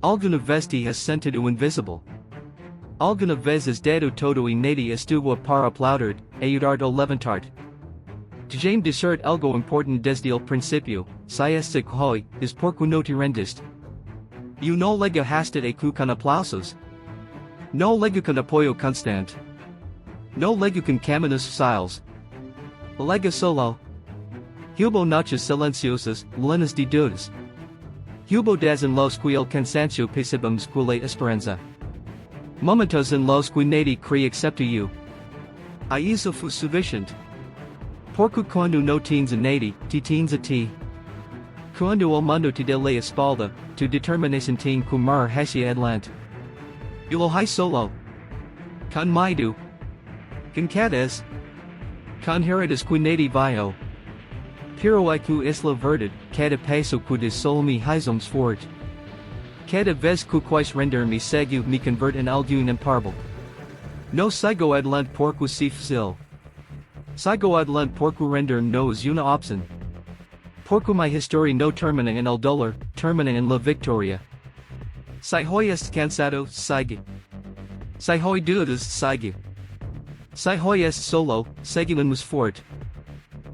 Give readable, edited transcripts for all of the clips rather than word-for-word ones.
Alguna vez te has sentido invisible. Alguna vez has dado todo y nadie estuvo para aplaudir, ayudarte o levantarte. Déjame decirte algo importante desde el principio, si este hoy, es porque no te rendiste. You no lega hasta aquí con aplausos. No lega con apoyo constante. No lega con caminos faciles. Lega solo. Hubo noches silenciosas, llenas de dudas. Hubo días en los que el cansancio pesibamos con la esperanza. Momentos en los que nadie cree excepto yo. Y eso fue suficiente. Porque cuando no tienes a nadie, te tienes a ti. Cuando el mundo te da la espalda, tu determinación tiene que mirar hacia adelante. Yo lo hice solo. Con miedo. Con quienes. Con heridas que nadie vio. Pero que es la verdad, cada paso que des solo me hicimos fuerte. Cada vez que quis rendirme sigo me convert en algo imparable. No sigo adelante porque si fácil. Sigo adelante porque render no es una opción. Porque mi historia no termina en el dolor, termina en la victoria. Si hoy es cansado, sigue. Si hoy dudas, sigue. Si hoy es solo, seguimos fuerte.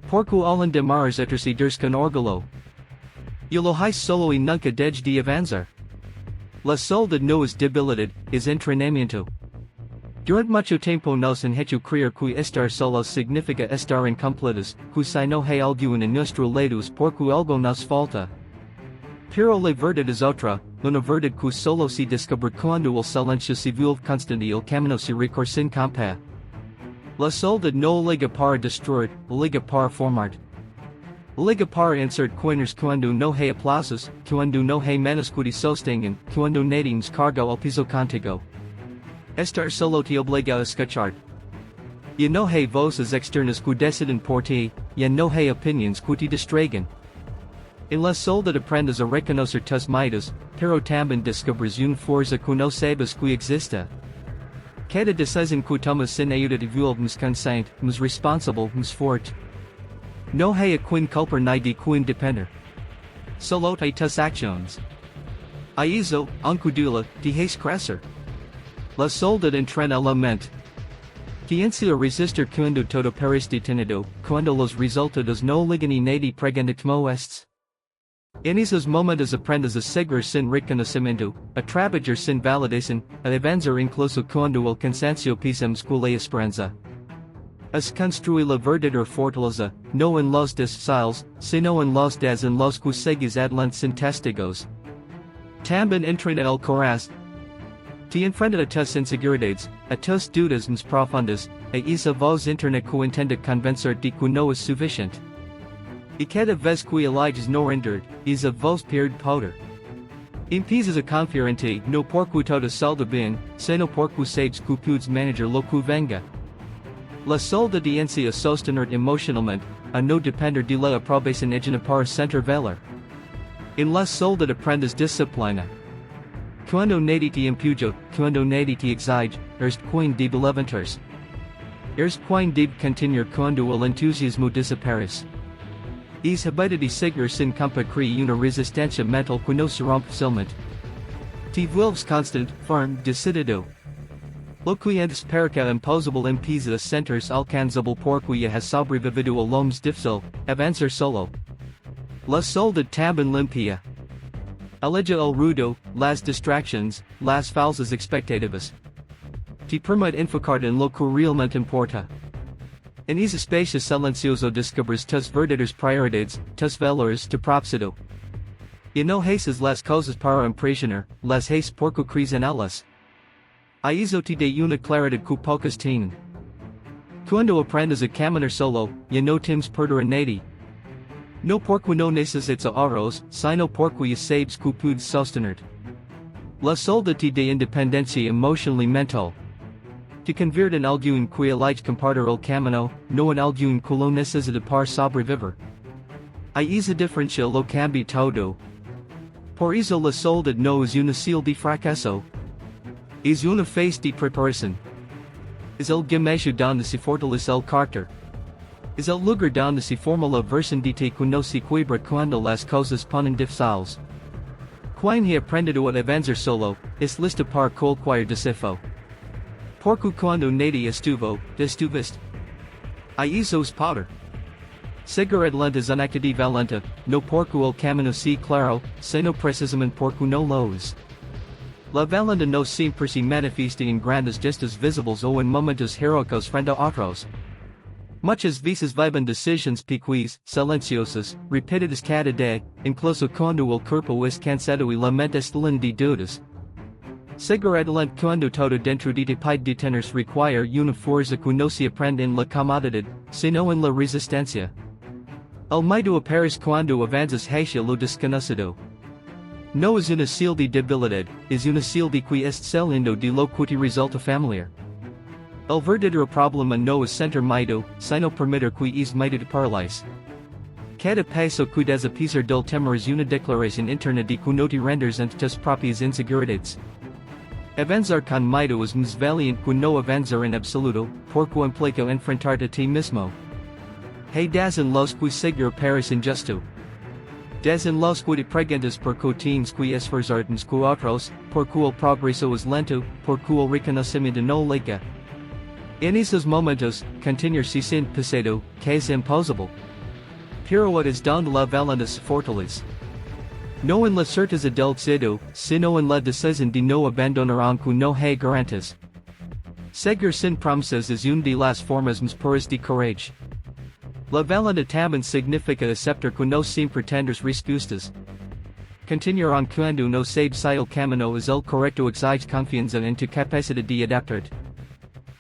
Porque allen de mars atrás con orgullo. Yo lo hice solo y nunca dejé de avanzar. La soledad no es debilidad, es entrenamiento. Durante mucho tiempo nos han hecho creer que estar solos significa estar incompletos, que si no hay algo en nuestro lado es porque algo nos falta. Pero la verdad es otra, una verdad que solo se descubre cuando el silencio se vuelve constante y el camino se recorre sin compa. La soledad no liga para destruir, liga para formar. Liga para insert coiners cuando no hay aplausos, cuando no hay manos que te sostengan, cuando nadie nos carga el piso contigo. Estar solo te obliga a escuchar. Ya no hay voces externas que deciden por ti, ya no hay opinions que te distraigan. En la soledad aprendes a reconocer tus miedos, pero también descubres una fuerza que no sabes que existe. Cada decisión que tomas sin ayuda te vuelve más consciente, más responsable, más fuerte. No hay a quien culpar ni de quien depender. Solo hay tus acciones. Y eso, aunque duele, te hace crecer. La soledad entrena la mente. Te enseña a resistir cuando todo parece detenido, cuando los resultados no ligan y nadie pregunta como estos. En esos momentos aprendes a seguir sin reconocimiento, a trabajar sin validación, a avanzar incluso cuando el cansancio pisamos con la esperanza. Es construir la verdadera fortaleza, no en los desfiles, sino en los días en los que sigues adelante sin testigos. También entrena el corazón. Te enfrenta a tus inseguridades, a tus dudas más profundas, a esa voz interna que intenta convencerte que no es suficiente. Y cada vez que eliges no render, esa voz pierde poder. Empiezas a confiar en ti, no porque todo salga bien, sino porque sabes que puedes manejar lo que venga. La soledad te enseña a sostenerte emocionalmente, a no depender de la aprobación ajena para sentir valor. En la soledad aprendes disciplina. Cuando nadie te empuja, cuando nadie te exige, eres quien debe levantarse. Eres quien debe continuar cuando el entusiasmo desaparece. Es habida de seguir sin compa crea una resistencia mental que no se rompe fácilmente. Te vuelves constante, firme, decidido. Lo que antes parecía imposible empieza a sentirse alcanzable porque ya has sobrevivido a lo más difícil, avanzar solo. La soledad también limpia. Aleja el ruido, las distracciones, las falsas expectativas. Te permite enfocarte en lo que realmente importa. En ese espacio silencioso descubres tus verdaderas prioridades, tus valores, tu propósito. Y no haces las cosas para impresionar, las haces porque crees en ellas. Y eso te da una claridad que pocos tienen. Cuando aprendes a caminar solo, ya no temes perder a nadie. No porque no necesitas ahorros, sino porque ya sabes que puedes sostenerte. La soledad te da independencia emocional y mental. Te convierte en alguien que elige compartir el camino, no en alguien que lo necesita para sobrevivir. Y esa diferencia lo cambia todo. Por eso la soledad no es una señal de fracaso. Es una fase de preparación. Es el gimnasio donde se fortalece el carácter. Es el lugar donde se forma la versión de ti que no se quiebra cuando las cosas ponen difíciles. Quien he aprendido a avanzar solo, es listo para cualquier desafío. Porque cuando nadie estuviste. Ellos powder. Seguir adelante es una actividad valenta, no porque el camino sea claro, sino precisamente porque no lo es. La valenta no siempre se manifiesta en grandes gestos visibles o en momentos heroicos frente a otros. Muchas veces viven decisiones pequeñas, silenciosas, repetidas cada día, incluso cuando el cuerpo es cansado y la mente está llena de dudas. Seguir adelante cuando todo dentro de ti puede detenerse requiere una fuerza que no se aprende en la comodidad, sino en la resistencia. El miedo aparece cuando avanzas hacia lo desconocido. No es una señal de debilidad, es una señal de que estás saliendo de lo que te resulta familiar. El verdadero problema no es sentir miedo, sino permitir que es miedo te paralice. Cada paso que das a pesar del temor es una declaración interna de que no te rendes ante tus propias inseguridades. Avanzar con miedo es más valiente que no avanzar en absoluto, porque implica enfrentarte a ti mismo. Hey das en los que seguir pares injusto. Das en los que te preguntas por qué tienes que esforzarte que otros, porque el progreso es lento, porque el reconocimiento no llega. En esos momentos, continuar sin pasado, que es imposible. Pero es donde la valentía se fortalece. No en la certeza del éxito, sino en la decisión de no abandonar aunque no hay garantías. Seguir sin promesas es una de las formas más puras de coraje. La valentía también significa aceptar que no siempre tendrás respuestas. Continuar aun cuando no sabes si el camino es el correcto exige confianza en tu capacidad de adaptarte.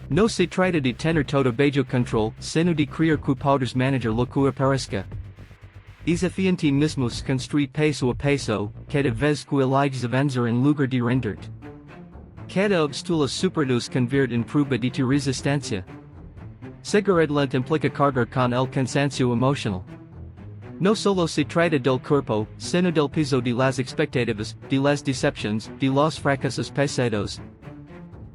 No se trata de tener todo bajo control, sino de creer que podrás manejar lo que aparezca. Desafía en ti mismos construir paso a paso, cada vez que eliges avanzar en lugar de rendirte. Cada obstáculo superado convierte en prueba de tu resistencia. Seguir adelante implica cargar con el cansancio emocional. No solo se trata del cuerpo, sino del peso de las expectativas, de las decepciones, de los fracasos pasados.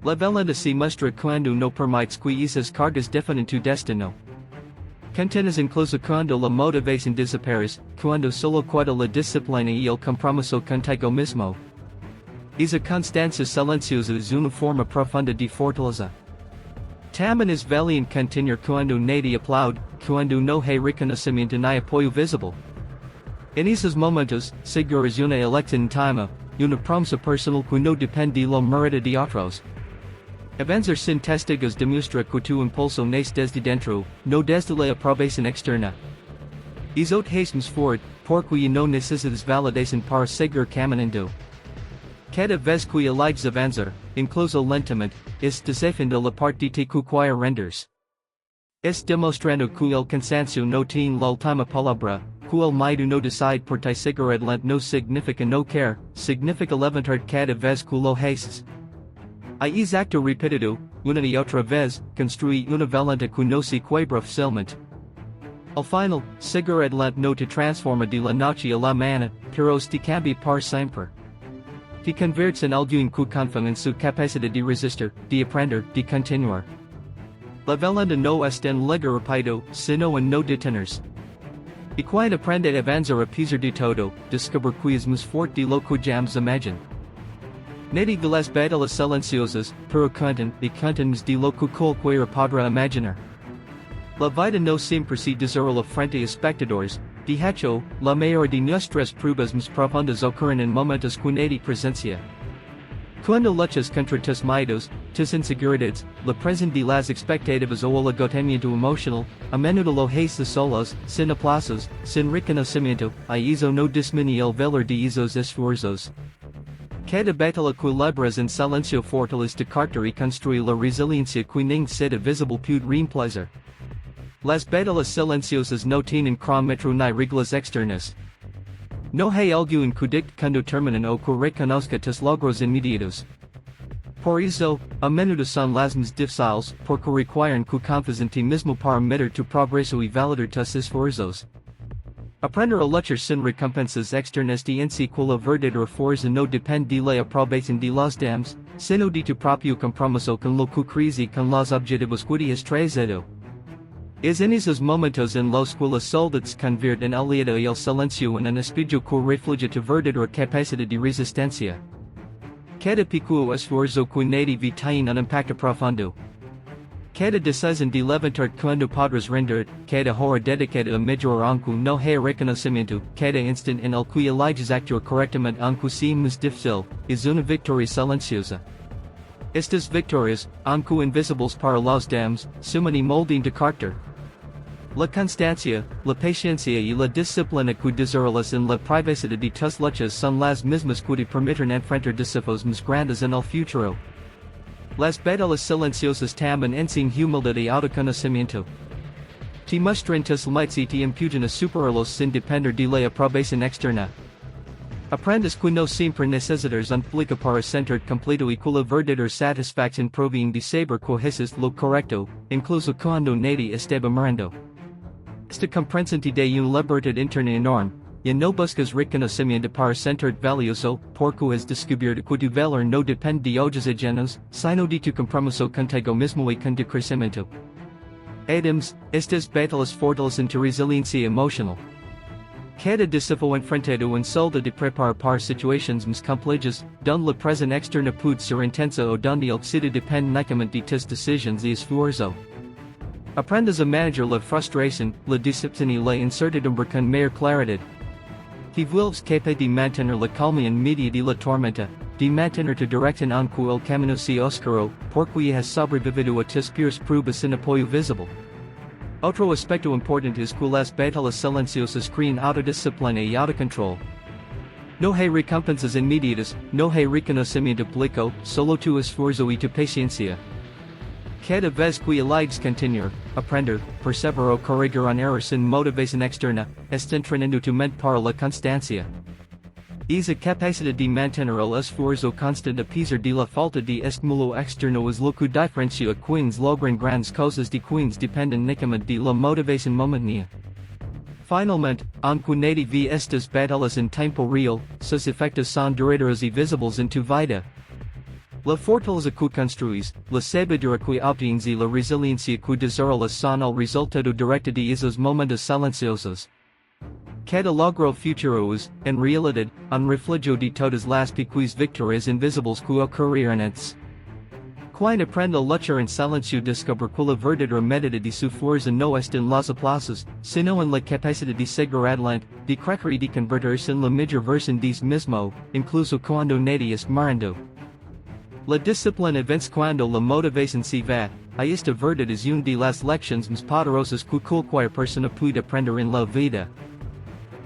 La valentía se muestra cuando no permites que esas cargas definan tu destino. Contienes incluso cuando la motivación desaparece, cuando solo queda la disciplina y el compromiso contigo mismo. Esa constancia silenciosa es una forma profunda de fortaleza. También es valiente continuar cuando nadie aplaude, cuando no hay reconocimiento ni apoyo visible. En esos momentos, seguir es una elección íntima, una promesa personal que no depende de la mirada de otros. Avanzar sin testigos demuestra que tu impulso nace desde dentro, no desde la aprobación externa. Es más fuerte, porque no necesitas validación para seguir caminando. Cada vez que eliges avanzar, incluso lentamente, es desafiando la parte de ti que quiere rendirse. Es demostrando que el cansancio no tiene la última palabra, que el miedo no decide por ti. Seguir adelante no significa no querer, significa levantarte cada vez que lo haces. Es acto repetido, una y otra vez, construir una valentía que no se quiebra fácilmente. Al final, seguir adelante no te transforma de la noche a la mañana, pero te cambia para siempre. Te conviertes en alguien que confía en su capacidad de resistir, de aprender, de continuar. La valentía no está en llegar rápido, sino en no detenerse. Y cuando aprende a avanzar a pesar de todo, descubre que es más fuerte de lo que jamás imagina. Nadie de las batallas silenciosas, pero contan de lo que cualquiera podrá imaginar. La vida no siempre se desarrolla frente a espectadores, de hecho, la mayoría de nuestras pruebas más profundas ocurren en momentos que nadie presencia. Cuando luchas contra tus miedos, tus inseguridades, la presión de las expectativas o el agotamiento emocional, a menudo lo haces solos, sin aplausos, sin reconocimiento, y eso no disminuye el valor de esos esfuerzos. Cada batalla que libras en silencio fortalece tu carácter y construye la resiliencia que ningún sede visible puede reemplazar. Las batallas silenciosas no tienen cronómetro ni reglas externas. No hay alguien que dicte cuando terminan o que reconozca tus logros inmediatos. Por eso, a menudo son las más difíciles, porque requieren que confíes en ti mismo para medir tu progreso y validar tus esfuerzos. Aprender a luchar sin recompensas externas te enseña que la verdadera fuerza no depende de la aprobación de los demás, sino de tu propio compromiso con lo que crees y con los objetivos que te has trazado. Es en esos momentos en los que la soledad se convierte en aliado y el silencio en un espejo que refleja tu verdadera capacidad de resistencia. Cada pequeño esfuerzo que nadie tiene un impacto profundo. Cada decisión de levantar cuando podrás rendirte, cada hora dedicada a mejorar aunque no haya reconocimiento, cada instante en el que eliges actuar correctamente aunque sea más difícil, es una victoria silenciosa. Estas victorias, aunque invisibles para los demás, suman y moldean tu carácter. La constancia, la paciencia y la disciplina que desarrollas en la privacidad de tus luchas son las mismas que te permiten enfrentar desafíos más grandes en el futuro. Las batallas silenciosas también enseñan humildad y autoconocimiento. Te muestran tus límites y te impiden a superarlos sin depender de la aprobación externa. Aprendes que no siempre necesitas un plica para sentir completo y que la verdadera satisfacción proviene de saber que haces lo correcto, incluso cuando nadie está mirando. Esta comprensión te da una libertad interna enorme, y no buscas reconocimiento para sentirte valioso, porque has descubierto que tu valor no depende de ojos ajenos, sino de tu compromiso contigo mismo y con tu crecimiento. Además, estas batallas fortalecen tu resiliencia emocional. Cada desafío enfrentado en solda de preparar para situaciones más complejas, donde la presión externa puede ser intensa o donde el éxito depende únicamente de tus decisiones y esfuerzo. Aprendes a manejar la frustración, la decepción y la incertidumbre con mayor claridad. Te vuelves capaz de mantener la calma en medio de la tormenta, de mantener tu dirección aunque el camino sea oscuro, porque has sobrevivido a tus peores pruebas sin apoyo visible. Otro aspecto importante es que las batallas silenciosas crean autodisciplina y autocontrol. No hay recompensas inmediatas, no hay reconocimiento público, solo tu esfuerzo y tu paciencia. Cada vez que eliges continuar, aprender, perseverar o corregir un error sin motivación externa, estás entrenando tu mente para la constancia. Esa capacidad de mantener el esfuerzo constante a pesar de la falta de estímulo externo es lo que diferencia a quienes logran grandes cosas de quienes dependen únicamente de la motivación momentánea. Finalmente, aunque nadie ve estas batallas en tiempo real, sus efectos son duraderos y visibles en tu vida. La fortaleza que construyes, la sabiduría que obtienes y la resiliencia que desarrollas son el resultado directo de esos momentos silenciosos. Cada logro futuro es, en realidad, un reflejo de todas las pequeñas victorias invisibles que ocurrieron antes. Quien aprende a luchar en silencio descubre que la verdadera medida de su fuerza no está en los aplausos, sino en la capacidad de seguir adelante, de crecer y de convertirse en la mejor versión de sí mismo, incluso cuando nadie está mirando. La disciplina vence cuando la motivación se va, y esta verdad es una de las lecciones más poderosas que cualquier persona puede aprender en la vida.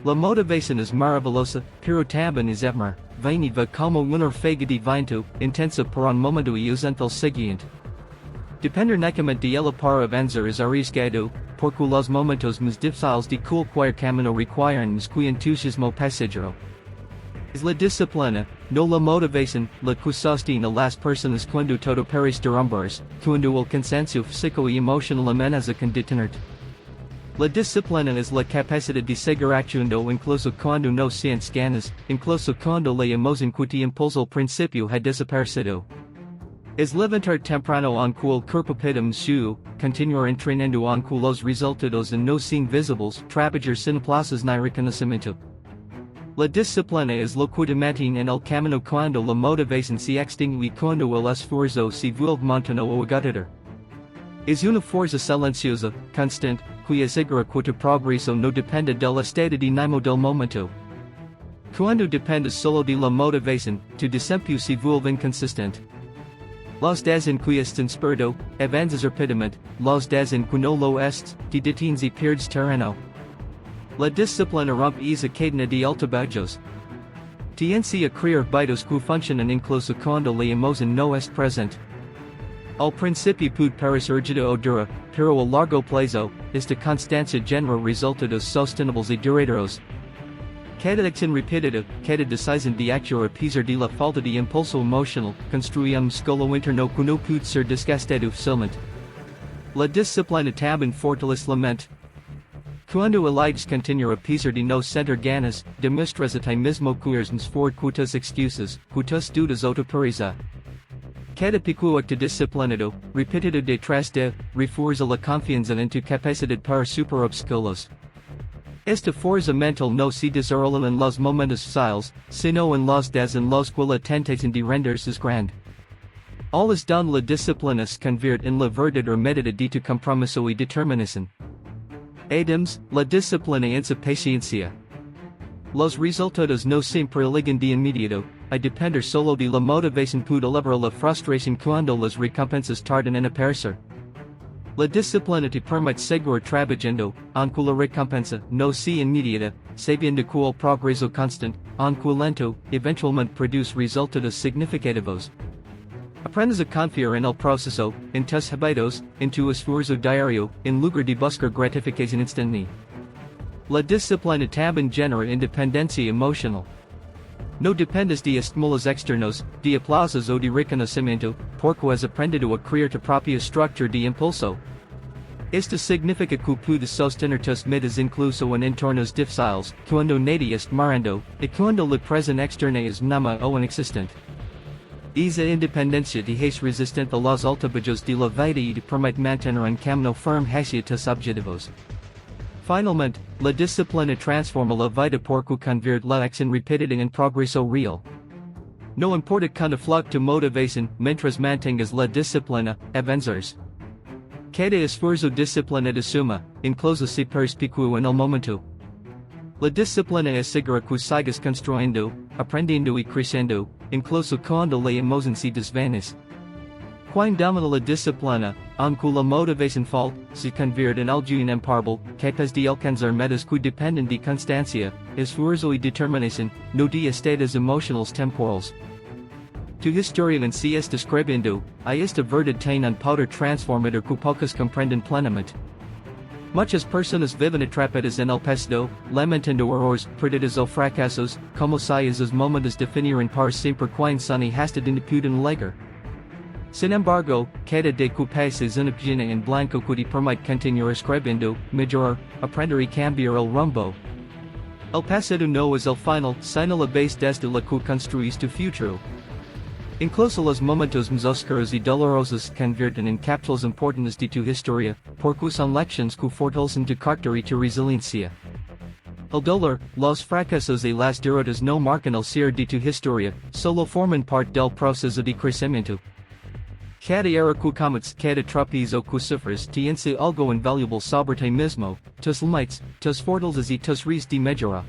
La motivación es maravillosa, pero también es efímera, viene y va como una fuga de viento, intensa por un momento y ausente al siguiente. Depender únicamente de ella para avanzar es arriesgado, porque los momentos más difíciles de cualquier camino requieren más que entusiasmo pasajero. Es la disciplina, no la motivación, la que sostiene a las personas cuando todo parece derrumbarse, cuando el cansancio físico y emocional amenaza con detenerte. La disciplina es la capacidad de seguir actuando incluso cuando no sientes ganas, incluso cuando la emoción que te impulsa al principio ha desaparecido. Es levantar temprano aunque el cuerpo pida más suyo, continuar entrenando aunque los resultados no sean visibles, trabajar sin aplausos ni reconocimiento. La disciplina es lo que te mantiene en el camino cuando la motivación se extingue y cuando el esfuerzo se vuelve montano o agotador. Es una fuerza silenciosa, constante, que asegura que tu progreso no depende del estado de ánimo del momento. Cuando dependes solo de la motivación, tu desempeño se vuelve inconsistente. Los días en que estás inspirado, avanzas rápidamente, los días en que no lo estás, te detienes y pierdes terreno. La disciplina rompe esa cadena de altibajos. Te enseña a crear hábitos que funcionan incluso cuando la emoción no es presente. Al principio puede parecer rígida o dura, pero a largo plazo, esta constancia genera resultados sostenibles y duraderos. Cada acción repetida, cada decisión de actuar a pesar de la falta de impulso emocional, construye un musculo interno que no puede ser desgastado fácilmente. La disciplina también fortalece la mente. Cuando eliges continuar a pesar de no sentir ganas, demuestras a ti mismo que eres más fuerte que tus excusas, que tus dudas o tu pereza. Cada picu acto disciplinado, repetido detrás de, refuerza la confianza en tu capacidad para superar obstáculos. Esta fuerza mental no se desarrolla en los momentos fáciles, sino en los días en los que la tentación de rendirse es grande. Alles don la disciplina se convierte en la verdad hermética de tu compromiso y determinación. Adams, la disciplina en su paciencia. Los resultados no siempre llegan de inmediato, y depender solo de la motivación puede elevar la frustración cuando las recompensas tardan en aparecer. La disciplina te permite seguir trabajando, aunque la recompensa no sea inmediata, sabiendo que el progreso constante, aunque lento, eventualmente produce resultados significativos. Aprendes a confiar en el proceso, en tus hábitos, en tu esfuerzo diario, en lugar de buscar gratificación instantánea. La disciplina también genera independencia emocional. No dependes de estímulos externos, de aplausos o de reconocimiento, porque has aprendido a crear tu propia estructura de impulso. Esto significa que puedes sostener tus metas incluso en entornos difíciles, cuando nadie está mirando, y cuando la presión externa es mínima o inexistente. Esa independencia te hace resistente a los altibajos de la vida y te permite mantener un camino firme hacia tus objetivos. Finalmente, la disciplina transforma la vida porque convierte la acción repetida en progreso real. No importa cuánto fluctúe tu motivación, mientras mantengas la disciplina, avanzas. Cada esfuerzo disciplinado suma, incluso si perspicuo en el momento. La disciplina asegura que sigas construyendo, aprendiendo y creciendo, incluso cuando la emoción se desvanece. Cuando domina la disciplina, aunque la motivación falte, se convierte en algo imparable, capaz de alcanzar metas que dependen de constancia, esfuerzo y determinación, no de estados emocionales temporales. Tu historia en si está escribiendo, y esta verdad tiene un poder transformador que pocos comprenden plenamente. Muchas personas viven atrapadas en el pasado, lamentando errores, perdidas o fracasos, como si esos momentos definieran para siempre quién son y hasta de no pueden llegar. Sin embargo, cada día que pasa es una página en blanco que te permite continuar escribiendo, mejorar, aprender y cambiar el rumbo. El pasado no es el final, sino la base desde la que construís tu futuro. Incluso los momentos más oscuros y dolorosos se convierten en capítulos importantes de tu historia, porque son lecciones que fortalecen tu carácter y tu resiliencia. El dolor, los fracasos y las derrotas no marcan el cierre de tu historia, solo forman parte del proceso de crecimiento. Cada era que cometes, cada tropiezo que sufres te enseña algo invaluable sobre ti mismo, tus límites, tus fortalezas y tus redes de mejora.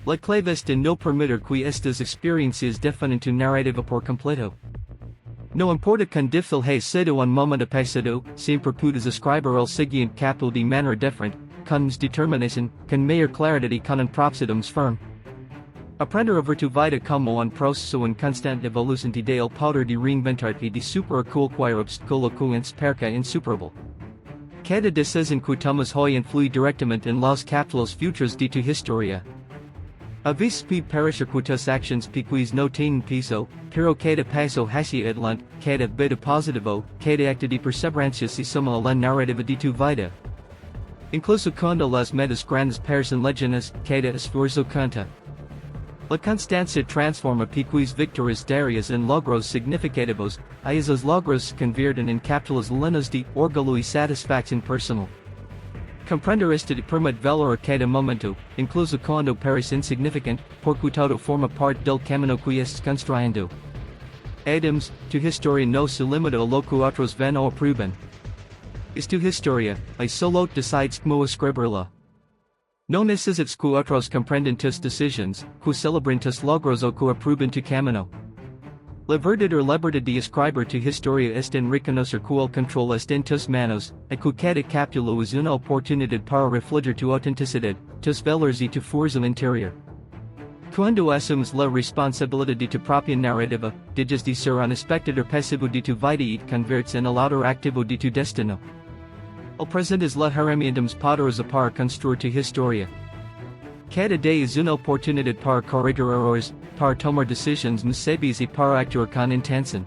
La clave está no permitir que estas experiencias definan tu narrativa por completo. No importa cuán difícil haya sido un momento pasado, siempre puedes escribir el siguiente capítulo de manera diferente, con más determinación, con mayor claridad y con un propósito más firme. Aprender a ver tu vida como un proceso en constante evolución te da el poder de reinventarte y de superar cualquier obstáculo que ens parezca insuperable. Cada decisión que tomas hoy influye directamente en los capítulos futuros de tu historia. A veces puede parecer que tus acciones pequeñas no tienen peso, pero cada paso hacia adelante, cada vida positivo, cada acto de perseverancia se suma a la narrativa de tu vida. Incluso cuando las metas grandes parecen lejanas, cada esfuerzo cuenta. La constancia transforma pequeñas victorias diarias en logros significativos, y esos logros se convierten en capítulos llenos de orgullo y satisfacción personal. Comprender esto te permite valorar cada momento, incluso cuando parece insignificante, porque todo forma parte del camino que estás construyendo. Adams, tu historia no se limita a lo que otros ven o aprueban. Es tu historia, y solo decides cómo escribirla. No necesitas que otros comprendan tus decisiones, que celebren tus logros o que aprueben tu camino. La verdadera libertad de escribir tu historia está en reconocer que el control está en tus manos, y que cada capítulo es una oportunidad para reflejar tu autenticidad, tus valores y tu fuerza interior. Cuando asumes la responsabilidad de tu propia narrativa, dejas de ser un espectador pasivo de tu vida y te conviertes en el autor activo de tu destino. El presente es la herramienta poderosa para construir tu historia. Cada día es una oportunidad para corregir errores, para tomar decisiones más sabias y para actuar con intención.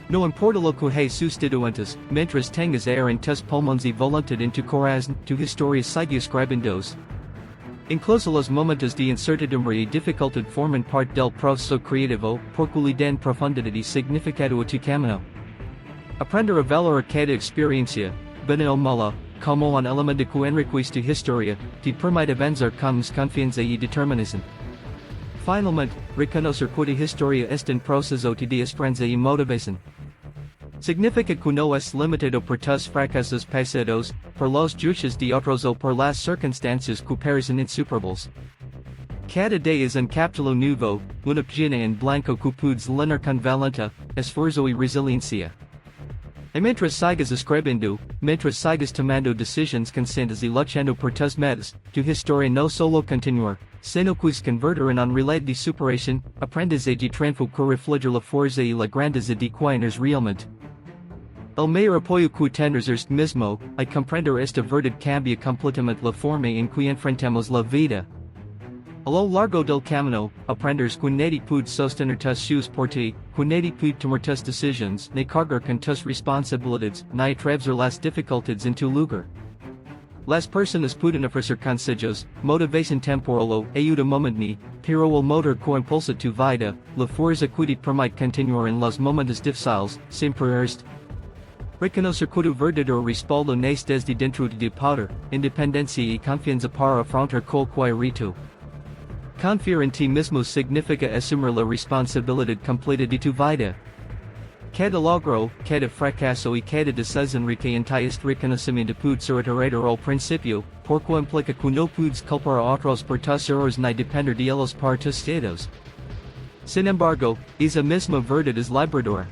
No importa lo que haya sucedido antes, mientras tengas aire en tus pulmones y voluntad en tu corazón, tu historia sigue escribiéndose. Incluso los momentos de incertidumbre y dificultad forman parte del proceso creativo, porque le dan profundidad y significado a tu camino. Aprender a valorar cada experiencia, buena o mala, como un elemento que enriquece tu historia, te permite avanzar con más confianza y determinación. Finalmente, reconocer que tu historia está en proceso de esperanza y motivación. Significa que no es limitado por tus fracasos pasados, por los juicios de otros o por las circunstancias que parecen insuperables. Cada día es un capítulo nuevo, una página en blanco que puedes leer con valentía, esfuerzo y resiliencia. Y mientras sigas escribiendo, mientras sigas tomando decisiones conscientes y luchando por tus metas, tu historia no solo continuar, sino que se convertirá en un relato de superación, aprendizaje y triunfo que refleja la fuerza y la grandeza de quienes realmente. El mayor apoyo que tendrás es mismo, y comprender esta verdad cambia completamente la forma en que enfrentamos la vida. A lo largo del camino, aprenderás que nadie puede sostener tus shoes por ti, que nadie puede tomar tus decisiones, ni cargar con tus responsabilidades, ni atravesar las dificultades en tu lugar. Las personas pueden ofrecer consejos, motivación temporal o ayuda momentánea, pero el motor que impulsa tu vida, la fuerza que te permite continuar en los momentos difíciles, siempre es reconocer que tu verdadero respaldo nace desde dentro de tu poder, independencia y confianza para afrontar cualquier reto. Confiar en ti mismo significa asumir la responsabilidad completa de tu vida. Cada logro, cada fracaso y cada decisión recae en ti este reconocimiento puede ser iterado al principio, porque implica que no puedes culpar a otros por tus errores ni depender de ellos para tus estados. Sin embargo, esa misma verdad es liberadora.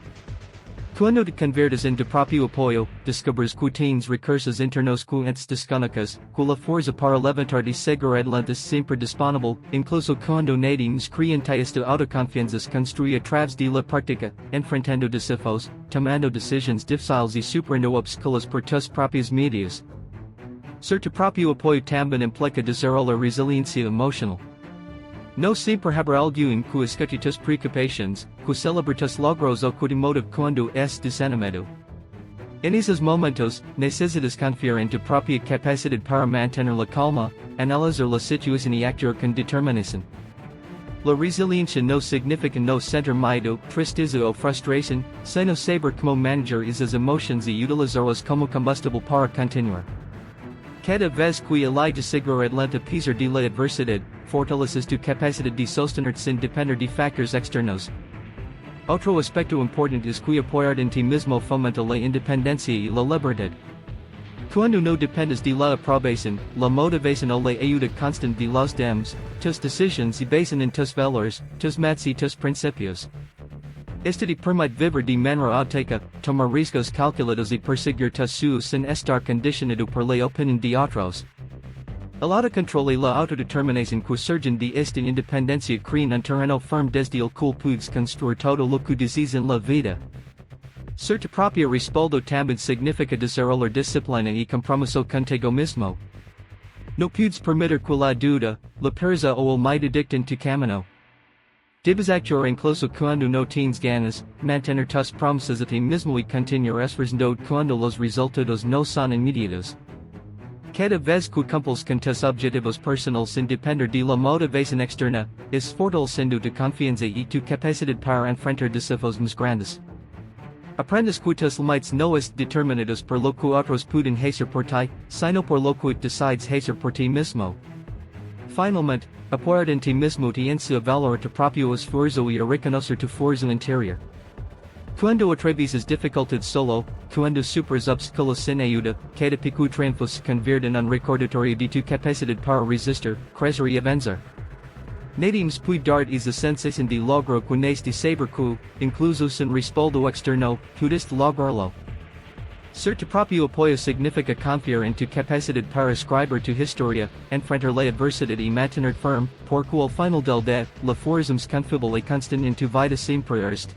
Cuando te conviertes en tu propio apoyo, descubres que tienes recursos internos que antes desconocías, que la fuerza para levantarte y seguir adelante es siempre disponible, incluso cuando nadie nos cree en ti esta autoconfianza se construye a través de la práctica, enfrentando desafíos, tomando decisiones difíciles y superando obstáculos por tus propios medios. Ser tu propio apoyo también implica desarrollar resiliencia emocional. No siempre habrá alguien que escuche tus preocupaciones, que celebre tus logros o que te motive cuando es desanimado. En esos momentos, necesitas confiar en tu propia capacidad para mantener la calma, analizar la situación y actuar con determinación. La resiliencia no significa no sentir miedo, tristeza o frustración, sino saber cómo manejar esas emociones y utilizarlas como combustible para continuar. Cada vez que eliges seguir adelante a pesar de la adversidad, fortaleces tu capacidad de sostenerte sin depender de factores externos. Otro aspecto importante es que apoyar en ti mismo fomenta la independencia y la libertad. Cuando no dependes de la aprobación, la motivación o la ayuda constante de los demás, tus decisiones se basan en tus valores, tus metas y tus principios. Este te permite vivir de manera auténtica, tomar riesgos calculados y perseguir tus sueños sin estar condicionado por la opinión de otros. El autocontrol y la autodeterminación que surgen de esta independencia crean un terreno firme desde el cual puedes construir todo lo que deseas en la vida. Ser tu propio respaldo también significa desarrollar disciplina y compromiso contigo mismo. No puedes permitir que la duda, la pereza o el miedo dicten tu camino. Debes actuar incluso cuando no tienes ganas, mantener tus promesas a ti mismo y continuar esforzando cuando los resultados no son inmediatos. Cada vez que cumples con tus objetivos personales sin depender de la motivación externa, es fortaleciendo tu confianza y tu capacidad para enfrentar desafíos más grandes. Aprendes que tus límites no están determinados por lo que otros pueden hacer por ti, sino por lo que decides hacer por ti mismo. Finalmente, apoyar en ti mismo te enseña a valorar tu propio esfuerzo y a reconocer tu fuerza interior. Cuando atraviesas dificultades solo, cuando superas obstáculos sin ayuda, cada pequeño triunfo se convierte en un recordatorio de tu capacidad para resistir, crecer y avanzar. Nadie nos puede dar esa sensación de logro que nace de saber que, incluso sin respaldo externo, puedes lograrlo. Ser tu propio apoyo significa confiar en tu capacidad para escribir tu historia, enfrentar la adversidad y mantener firme, porque al final del día, la fuerza más confiable y constante en tu vida siempre es.